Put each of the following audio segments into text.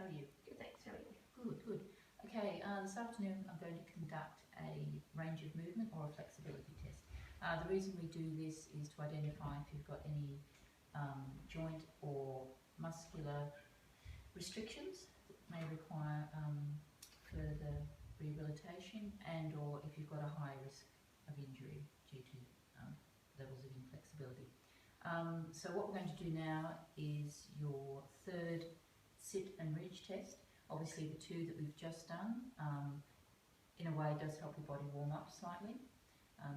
How are you? Good, thanks. How are you? Good, good. Okay, this afternoon I'm going to conduct a range of movement or a flexibility test. The reason we do this is to identify if you've got any joint or muscular restrictions that may require further rehabilitation, and or if you've got a high risk of injury due to levels of inflexibility. So what we're going to do now is your third sit and reach test. Obviously the two that we've just done in a way does help your body warm up slightly.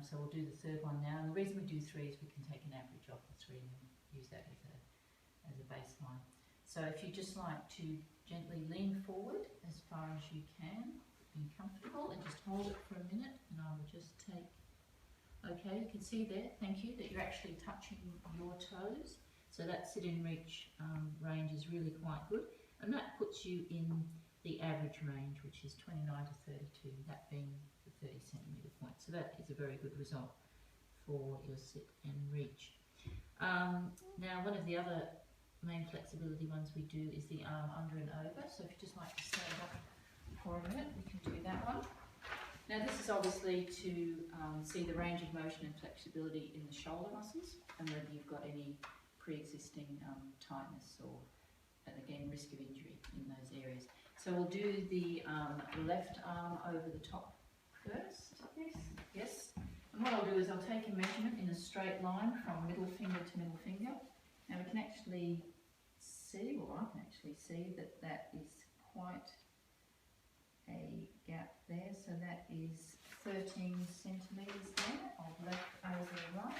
So we'll do the third one now, and the reason we do three is we can take an average of the three and use that as a baseline. So if you just like to gently lean forward as far as you can, be comfortable, and just hold it for a minute, and I will just take, okay, you can see there, thank you, that you're actually touching your toes. So that sit and reach range is really quite good, and that puts you in the average range, which is 29 to 32, that being the 30 centimetre point. So that is a very good result for your sit and reach. Now, one of the other main flexibility ones we do is the arm under and over. So if you just like to stand up for a minute, we can do that one. Now this is obviously to see the range of motion and flexibility in the shoulder muscles, and whether you've got any pre-existing tightness or, again, risk of injury in those areas. So we'll do the left arm over the top first. Yes. Yes. And what I'll do is I'll take a measurement in a straight line from middle finger to middle finger. Now we can actually see, or I can actually see, that that is quite a gap there. So that is 13 centimetres there of left over right.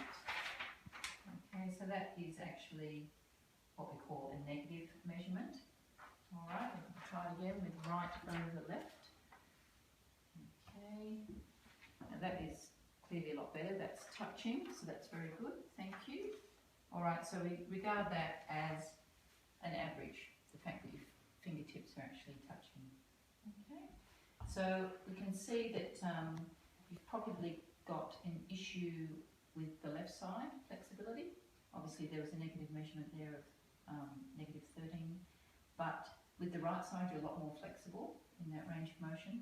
Okay, so that is actually what we call a negative measurement. Alright, we'll try it again with right over left. Okay, now that is clearly a lot better. That's touching, so that's very good. Thank you. Alright, so we regard that as an average, the fact that your fingertips are actually touching. Okay, so we can see that you've probably got an issue with the left side flexibility. Obviously there was a negative measurement there of negative 13, but with the right side you're a lot more flexible in that range of motion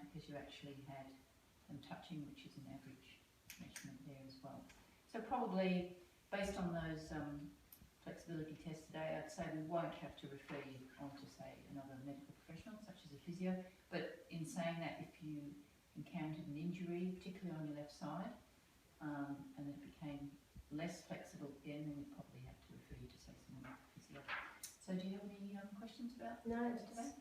because you actually had them touching, which is an average measurement there as well. So probably based on those flexibility tests today, I'd say we won't have to refer you on to, say, another medical professional such as a physio, but in saying that, if you encountered an injury, particularly on your left side, and it became less flexible again, then we'd probably have to refer you to, say, someone like a physio. So do you have any questions about No, today?